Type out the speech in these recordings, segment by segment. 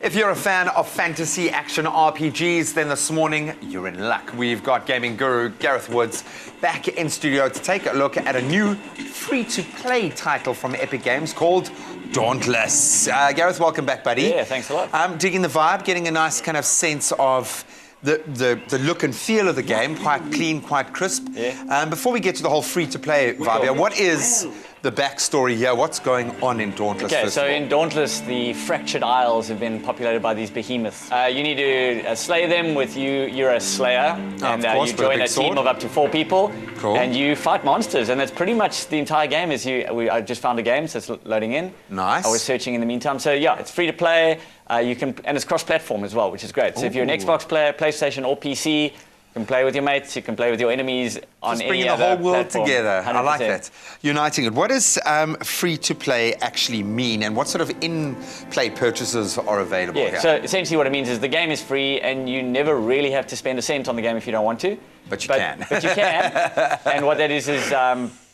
If you're a fan of fantasy action RPGs, then this morning you're in luck. We've got gaming guru Gareth Woods back in studio to take a look at a new free-to-play title from Epic Games called Dauntless. Gareth, welcome back, buddy. Yeah, thanks a lot. Digging the vibe, getting a nice kind of sense of the look and feel of the game, quite clean, quite crisp. Yeah. Before we get to the whole free-to-play vibe here, what is the backstory here? What's going on in Dauntless? Okay, so in Dauntless, the Fractured Isles have been populated by these behemoths. You need to slay them with you're a slayer, and you join a team of up to 4 people, and you fight monsters, and that's pretty much the entire game. I just found a game, so it's loading in. Nice. I was searching in the meantime. So yeah, it's free to play. You can, and it's cross-platform as well, which is great. So if you're an Xbox player, PlayStation, or PC, you can play with your mates, you can play with your enemies on any other platform. Bringing the whole world together. 100%. I like that. Uniting it. What does free-to-play actually mean, and what sort of in-play purchases are available here? So essentially what it means is the game is free, and you never really have to spend a cent on the game if you don't want to. But you can. But you can. And what that is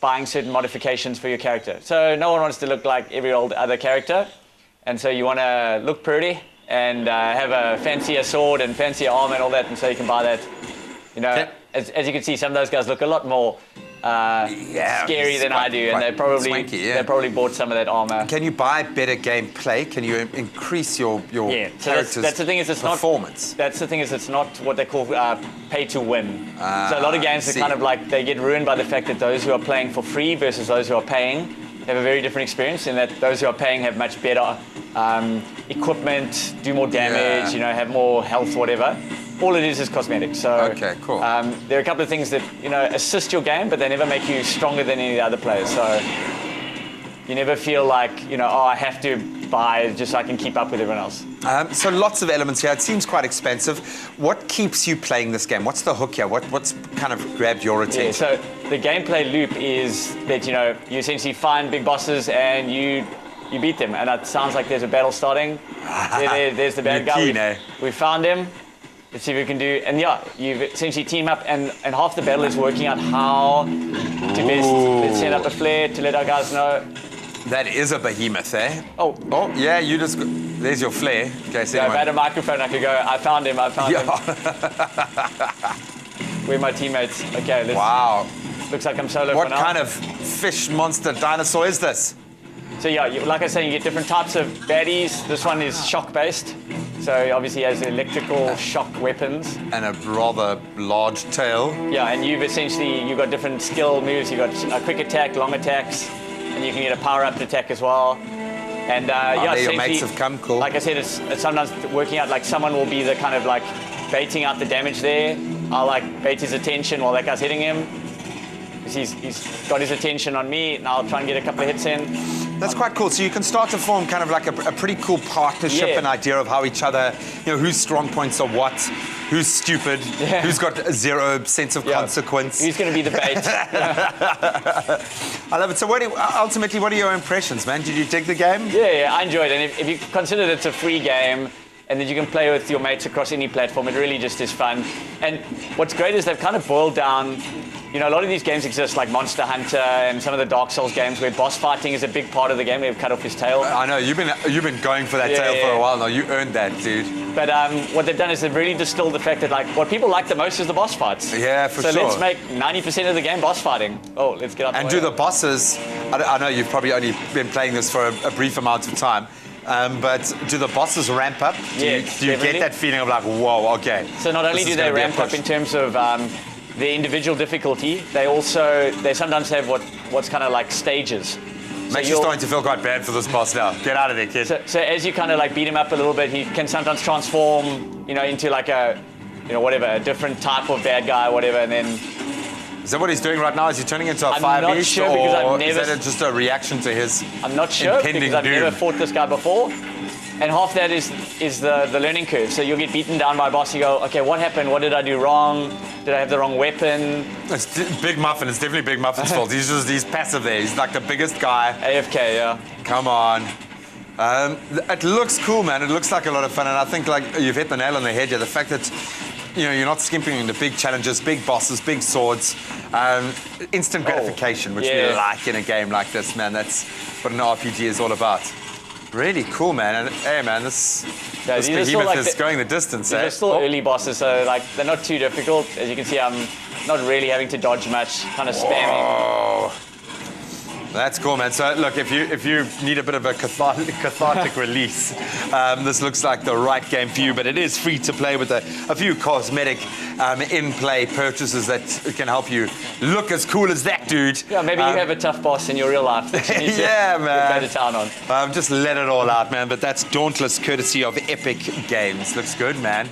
buying certain modifications for your character. So no one wants to look like every old other character, and so you want to look pretty and have a fancier sword and fancier armor and all that, and so you can buy that. You know, as you can see, some of those guys look a lot more scary than I do, and they probably bought some of that armor. Can you buy better gameplay? Can you increase your character's that's the thing is it's performance? That's the thing is it's not what they call pay to win. So a lot of games are kind of like they get ruined by the fact that those who are playing for free versus those who are paying have a very different experience, in that those who are paying have much better equipment, do more damage, you know, have more health, whatever. All it is cosmetic. So okay, cool. There are a couple of things that, you know, assist your game, but they never make you stronger than any of the other players. So you never feel like, you know, oh, I have to buy just so I can keep up with everyone else. So lots of elements here. It seems quite expensive. What keeps you playing this game? What's the hook here? What's kind of grabbed your attention? Yeah, so the gameplay loop is that, you know, you essentially find big bosses and you beat them. And it sounds like there's a battle starting. There's the bad guy. We found him. Let's see if we can do, and yeah, you essentially team up, and half the battle is working out how to best set up a flare to let our guys know. That is a behemoth, eh? Oh, yeah, you just, there's your flare. Okay, so if I had a microphone, I could go, I found him. We're my teammates. Okay, let's. Wow. Looks like I'm solo What for now. kind of fish monster dinosaur is this? So yeah, like I was saying, you get different types of baddies. This one is shock-based. So obviously has electrical shock weapons. And a rather large tail. Yeah, and you've got different skill moves. You've got a quick attack, long attacks, and you can get a power-up attack as well. And there your mates have come, cool. Like I said, it's sometimes working out, like someone will be the kind of like baiting out the damage there. I'll like bait his attention while that guy's hitting him. He's got his attention on me, and I'll try and get a couple of hits in. That's quite cool. So you can start to form kind of like a pretty cool partnership and idea of how each other, you know, whose strong points are what, who's stupid, who's got zero sense of consequence. Who's going to be the bait? I love it. So ultimately, what are your impressions, man? Did you dig the game? Yeah, I enjoyed it. And if you consider that it's a free game, and that you can play with your mates across any platform, it really just is fun. And what's great is they've kind of boiled down, you know, a lot of these games exist, like Monster Hunter and some of the Dark Souls games, where boss fighting is a big part of the game. They've cut off his tail. I know, you've been going for that tail for a while now. You earned that, dude. But what they've done is they've really distilled the fact that, like, what people like the most is the boss fights. Yeah, for sure. So let's make 90% of the game boss fighting. Oh, let's get out and do the bosses, I know you've probably only been playing this for a brief amount of time, but do the bosses ramp up? Do you get that feeling of like, whoa, okay. So not only do they ramp up in terms of the individual difficulty, they sometimes have what's kind of like stages. Makes you starting to feel quite bad for this boss now. Get out of there, kid. So as you kind of like beat him up a little bit, he can sometimes transform, you know, into like a, you know, whatever, a different type of bad guy, whatever, and then. Is that what he's doing right now? Is he turning into a fire beast? Sure, or is that just a reaction to his I'm not sure, because I've never fought this guy before. And half that is the learning curve. So you'll get beaten down by a boss, you go, okay, what happened? What did I do wrong? Did I have the wrong weapon? It's Big Muffin. It's definitely Big Muffin's fault. He's passive there. He's like the biggest guy. AFK, yeah. Come on. It looks cool, man. It looks like a lot of fun. And I think like you've hit the nail on the head here. The fact that, you know, you're not skimping into big challenges, big bosses, big swords, instant gratification, which we like in a game like this, man. That's what an RPG is all about. Really cool, man. And hey, man, this these are still behemoth like is going the distance. These Eh? are still early bosses, so like they're not too difficult. As you can see, I'm not really having to dodge much, kind of spamming. Oh, that's cool, man. So look, if you need a bit of a cathartic release, this looks like the right game for you. But it is free to play with a few cosmetic in-play purchases that can help you look as cool as that dude. Yeah, maybe you have a tough boss in your real life that you need Yeah, to man. go to town on. Just let it all out, man. But that's Dauntless, courtesy of Epic Games. Looks good, man.